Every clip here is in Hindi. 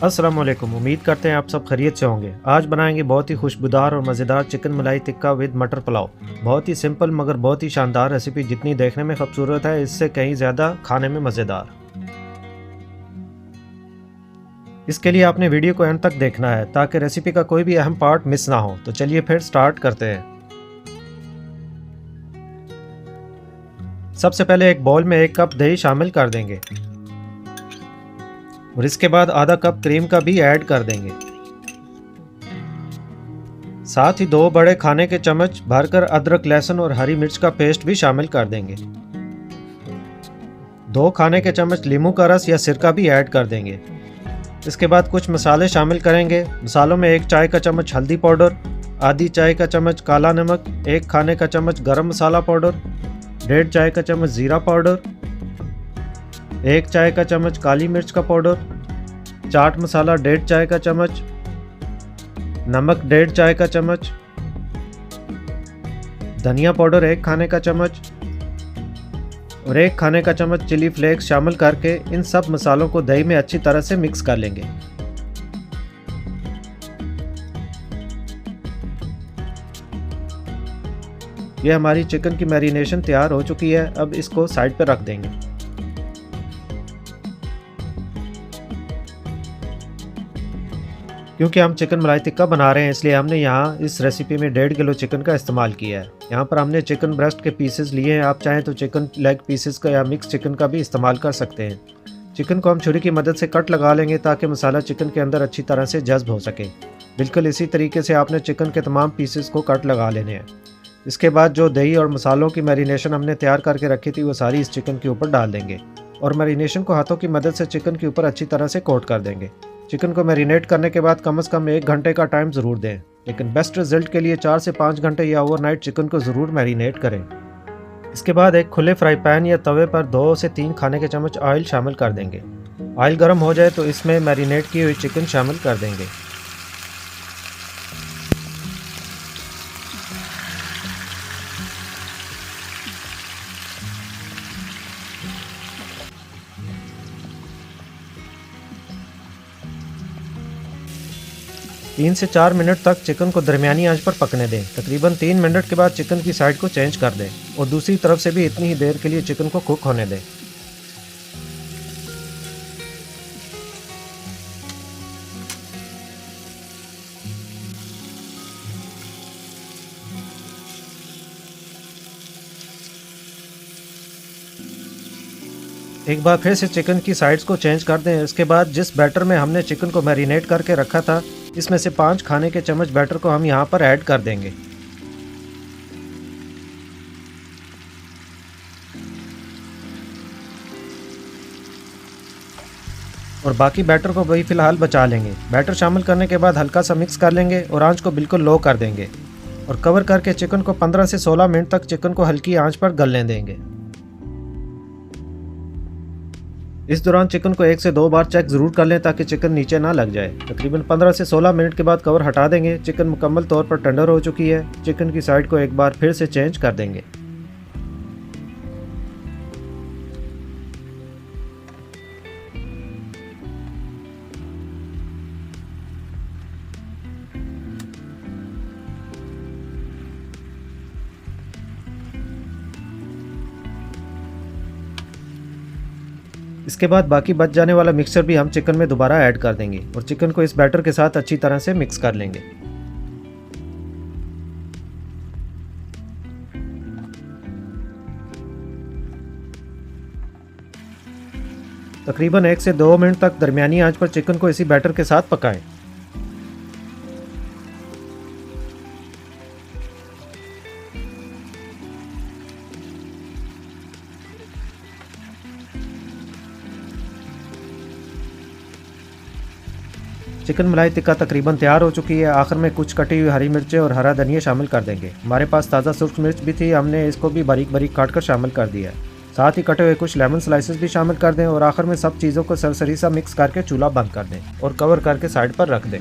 अस्सलाम वालेकुम। उम्मीद करते हैं आप सब खैरियत से होंगे। आज बनाएंगे बहुत ही खुशबूदार और मज़ेदार चिकन मलाई टिक्का विद मटर पुलाव। बहुत ही सिंपल मगर बहुत ही शानदार रेसिपी, जितनी देखने में खूबसूरत है इससे कहीं ज़्यादा खाने में मज़ेदार। इसके लिए आपने वीडियो को एंड तक देखना है ताकि रेसिपी का कोई भी अहम पार्ट मिस ना हो। तो चलिए फिर स्टार्ट करते हैं। सबसे पहले एक बाउल में 1 कप दही शामिल कर देंगे और इसके बाद आधा कप क्रीम का भी ऐड कर देंगे। साथ ही 2 बड़े खाने के चम्मच भरकर अदरक, लहसुन और हरी मिर्च का पेस्ट भी शामिल कर देंगे। 2 खाने के चम्मच नींबू का रस या सिरका भी ऐड कर देंगे। इसके बाद कुछ मसाले शामिल करेंगे। मसालों में 1 चाय का चम्मच हल्दी पाउडर, आधी चाय का चम्मच काला नमक, 1 खाने का चम्मच गरम मसाला पाउडर, 1.5 चाय का चम्मच ज़ीरा पाउडर, 1 चाय का चम्मच काली मिर्च का पाउडर, चाट मसाला 1.5 चाय का चम्मच, नमक 1.5 चाय का चम्मच, धनिया पाउडर 1 खाने का चम्मच और 1 खाने का चम्मच चिली फ्लेक्स शामिल करके इन सब मसालों को दही में अच्छी तरह से मिक्स कर लेंगे। ये हमारी चिकन की मैरिनेशन तैयार हो चुकी है। अब इसको साइड पर रख देंगे। क्योंकि हम चिकन मलाई टिक्का बना रहे हैं इसलिए हमने यहाँ इस रेसिपी में 1.5 किलो चिकन का इस्तेमाल किया है। यहाँ पर हमने चिकन ब्रेस्ट के पीसेस लिए हैं। आप चाहें तो चिकन लेग पीसेस का या मिक्स चिकन का भी इस्तेमाल कर सकते हैं। चिकन को हम छुरी की मदद से कट लगा लेंगे ताकि मसाला चिकन के अंदर अच्छी तरह से जज्ब हो सके। बिल्कुल इसी तरीके से आपने चिकन के तमाम पीसेस को कट लगा लेने हैं। इसके बाद जो दही और मसालों की मैरिनेशन हमने तैयार करके रखी थी वो सारी इस चिकन के ऊपर डाल देंगे और मैरिनेशन को हाथों की मदद से चिकन के ऊपर अच्छी तरह से कोट कर देंगे। चिकन को मैरिनेट करने के बाद कम से कम 1 घंटे का टाइम ज़रूर दें, लेकिन बेस्ट रिजल्ट के लिए 4 से 5 घंटे या ओवरनाइट चिकन को ज़रूर मैरिनेट करें। इसके बाद एक खुले फ्राई पैन या तवे पर 2 से 3 खाने के चम्मच ऑयल शामिल कर देंगे। ऑयल गर्म हो जाए तो इसमें मैरिनेट की हुई चिकन शामिल कर देंगे। तीन से 4 मिनट तक चिकन को दरमियानी आंच पर पकने दें। तकरीबन 3 मिनट के बाद चिकन की साइड को चेंज कर दें और दूसरी तरफ से भी इतनी ही देर के लिए चिकन को कुक होने दें। एक बार फिर से चिकन की साइड्स को चेंज कर दें। इसके बाद जिस बैटर में हमने चिकन को मैरिनेट करके रखा था, इसमें से 5 खाने के चम्मच बैटर को हम यहाँ पर ऐड कर देंगे। और बाकी बैटर को वही फ़िलहाल बचा लेंगे। बैटर शामिल करने के बाद हल्का सा मिक्स कर लेंगे और आंच को बिल्कुल लो कर देंगे और कवर करके चिकन को 15 से 16 मिनट तक चिकन को हल्की आंच पर गलने देंगे। इस दौरान चिकन को 1 से 2 बार चेक ज़रूर कर लें ताकि चिकन नीचे ना लग जाए। तकरीबन 15 से 16 मिनट के बाद कवर हटा देंगे। चिकन मुकम्मल तौर पर टेंडर हो चुकी है। चिकन की साइड को एक बार फिर से चेंज कर देंगे। इसके बाद बाकी बच जाने वाला मिक्सचर भी हम चिकन में दोबारा ऐड कर देंगे और चिकन को इस बैटर के साथ अच्छी तरह से मिक्स कर लेंगे। तकरीबन 1 से 2 मिनट तक दरमियानी आंच पर चिकन को इसी बैटर के साथ पकाएं। चिकन मलाई टिक्का तकरीबन तैयार हो चुकी है। आखिर में कुछ कटी हुई हरी मिर्चें और हरा धनिया शामिल कर देंगे। हमारे पास ताज़ा सुर्ख मिर्च भी थी, हमने इसको भी बारीक बारीक काट कर शामिल कर दिया है। साथ ही कटे हुए कुछ लेमन स्लाइसेस भी शामिल कर दें और आखिर में सब चीज़ों को सरसरी सा मिक्स करके चूल्हा बंद कर दें और कवर करके साइड पर रख दें।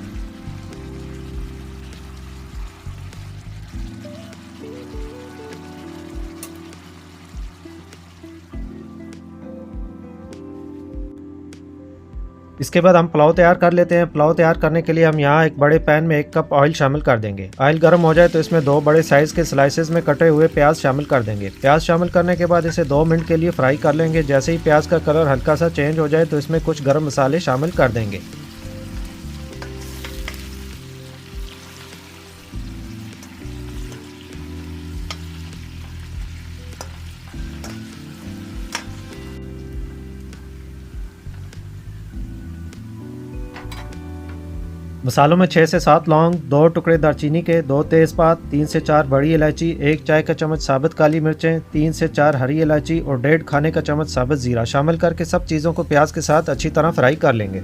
इसके बाद हम पुलाव तैयार कर लेते हैं। पुलाव तैयार करने के लिए हम यहाँ एक बड़े पैन में 1 कप ऑयल शामिल कर देंगे। ऑयल गर्म हो जाए तो इसमें 2 बड़े साइज़ के स्लाइसेस में कटे हुए प्याज शामिल कर देंगे। प्याज शामिल करने के बाद इसे 2 मिनट के लिए फ्राई कर लेंगे। जैसे ही प्याज का कलर हल्का सा चेंज हो जाए तो इसमें कुछ गर्म मसाले शामिल कर देंगे। मसालों में 6 से 7 लौंग, 2 टुकड़े दालचीनी के, 2 तेज़पात, 3 से 4 बड़ी इलायची, 1 चाय का चम्मच साबुत काली मिर्चें, 3 से 4 हरी इलायची और 1.5 खाने का चम्मच साबुत ज़ीरा शामिल करके सब चीज़ों को प्याज के साथ अच्छी तरह फ्राई कर लेंगे।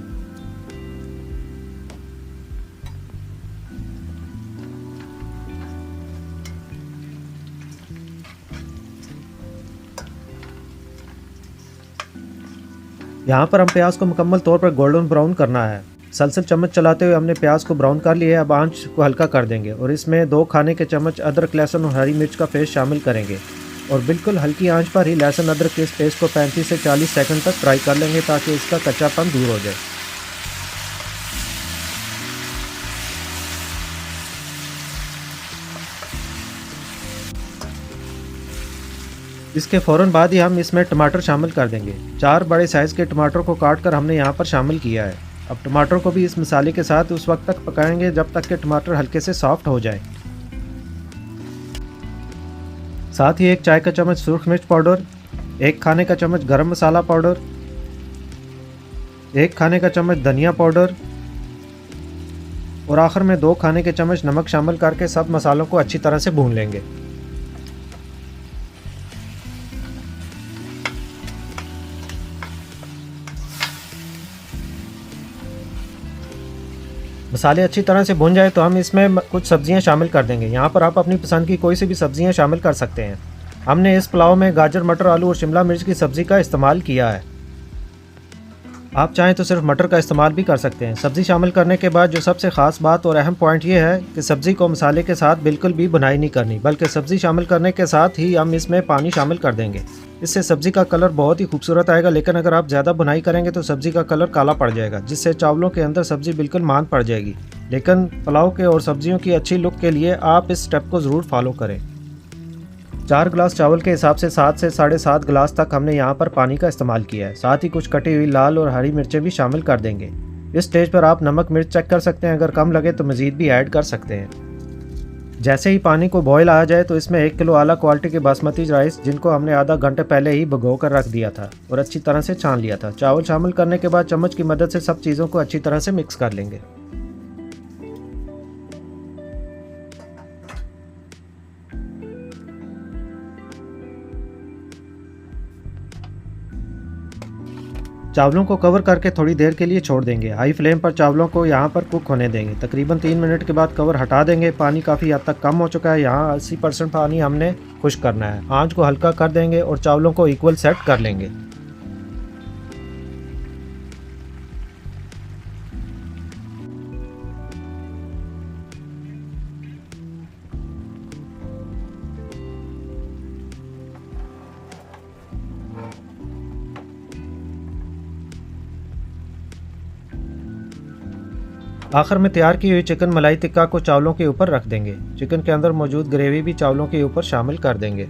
यहाँ पर हम प्याज को मुकम्मल तौर पर गोल्डन ब्राउन करना है। सलसल चम्मच चलाते हुए हमने प्याज को ब्राउन कर लिया है। अब आंच को हल्का कर देंगे और इसमें 2 खाने के चम्मच अदरक, लहसुन और हरी मिर्च का पेस्ट शामिल करेंगे और बिल्कुल हल्की आंच पर ही लहसुन अदरक के इस पेस्ट को 35 से 40 सेकंड तक फ्राई कर लेंगे ताकि इसका कच्चापन दूर हो जाए। इसके फ़ौरन बाद ही हम इसमें टमाटर शामिल कर देंगे। 4 बड़े साइज़ के टमाटर को काट कर हमने यहाँ पर शामिल किया है। अब टमाटर को भी इस मसाले के साथ उस वक्त तक पकाएंगे जब तक कि टमाटर हल्के से सॉफ्ट हो जाए। साथ ही 1 चाय का चम्मच सुर्ख मिर्च पाउडर, 1 खाने का चम्मच गरम मसाला पाउडर, 1 खाने का चम्मच धनिया पाउडर और आखिर में 2 खाने के चम्मच नमक शामिल करके सब मसालों को अच्छी तरह से भून लेंगे। मसाले अच्छी तरह से भुन जाए तो हम इसमें कुछ सब्जियां शामिल कर देंगे। यहाँ पर आप अपनी पसंद की कोई सी भी सब्जियां शामिल कर सकते हैं। हमने इस पुलाव में गाजर, मटर, आलू और शिमला मिर्च की सब्ज़ी का इस्तेमाल किया है। आप चाहें तो सिर्फ मटर का इस्तेमाल भी कर सकते हैं। सब्ज़ी शामिल करने के बाद जो सबसे ख़ास बात और अहम पॉइंट ये है कि सब्ज़ी को मसाले के साथ बिल्कुल भी बुनाई नहीं करनी, बल्कि सब्ज़ी शामिल करने के साथ ही हम इसमें पानी शामिल कर देंगे। इससे सब्ज़ी का कलर बहुत ही खूबसूरत आएगा, लेकिन अगर आप ज़्यादा बुनाई करेंगे तो सब्ज़ी का कलर काला पड़ जाएगा, जिससे चावलों के अंदर सब्ज़ी बिल्कुल मान पड़ जाएगी। लेकिन पुलाव के और सब्जियों की अच्छी लुक के लिए आप इस स्टेप को ज़रूर फॉलो करें। 4 गिलास चावल के हिसाब से 7 से 7.5 गिलास तक हमने यहाँ पर पानी का इस्तेमाल किया है। साथ ही कुछ कटी हुई लाल और हरी मिर्चें भी शामिल कर देंगे। इस स्टेज पर आप नमक मिर्च चेक कर सकते हैं, अगर कम लगे तो मज़ीद भी ऐड कर सकते हैं। जैसे ही पानी को बॉयल आ जाए तो इसमें 1 किलो आला क्वालिटी के बासमती राइस, जिनको हमने आधा घंटे पहले ही भिगो कर रख दिया था और अच्छी तरह से छान लिया था, चावल शामिल करने के बाद चम्मच की मदद से सब चीज़ों को अच्छी तरह से मिक्स कर लेंगे। चावलों को कवर करके थोड़ी देर के लिए छोड़ देंगे। हाई फ्लेम पर चावलों को यहाँ पर कुक होने देंगे। तकरीबन 3 मिनट के बाद कवर हटा देंगे। पानी काफ़ी हद तक कम हो चुका है। यहाँ 80% पानी हमने खुश्क करना है। आंच को हल्का कर देंगे और चावलों को इक्वल सेट कर लेंगे। आखिर में तैयार की हुई चिकन मलाई टिक्का को चावलों के ऊपर रख देंगे। चिकन के अंदर मौजूद ग्रेवी भी चावलों के ऊपर शामिल कर देंगे।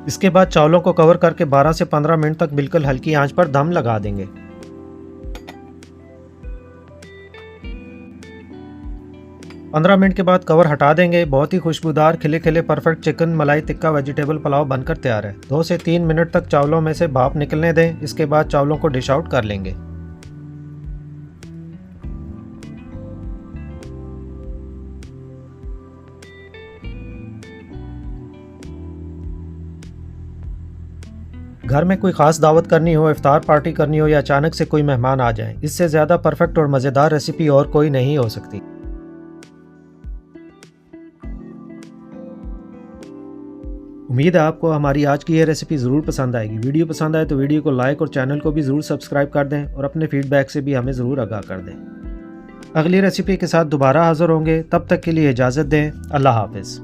इसके बाद चावलों को कवर करके 12 से 15 मिनट तक बिल्कुल हल्की आंच पर दम लगा देंगे। पंद्रह मिनट के बाद कवर हटा देंगे। बहुत ही खुशबूदार खिले खिले परफेक्ट चिकन मलाई टिक्का वेजिटेबल पुलाव बनकर तैयार है। 2 से 3 मिनट तक चावलों में से भाप निकलने दें। इसके बाद चावलों को डिश आउट कर लेंगे। घर में कोई ख़ास दावत करनी हो, इफ्तार पार्टी करनी हो या अचानक से कोई मेहमान आ जाए, इससे ज़्यादा परफेक्ट और मज़ेदार रेसिपी और कोई नहीं हो सकती। उम्मीद है आपको हमारी आज की यह रेसिपी ज़रूर पसंद आएगी। वीडियो पसंद आए तो वीडियो को लाइक और चैनल को भी ज़रूर सब्सक्राइब कर दें और अपने फीडबैक से भी हमें ज़रूर आगाह कर दें। अगली रेसिपी के साथ दोबारा हाज़िर होंगे, तब तक के लिए इजाज़त दें। अल्लाह हाफ़िज़।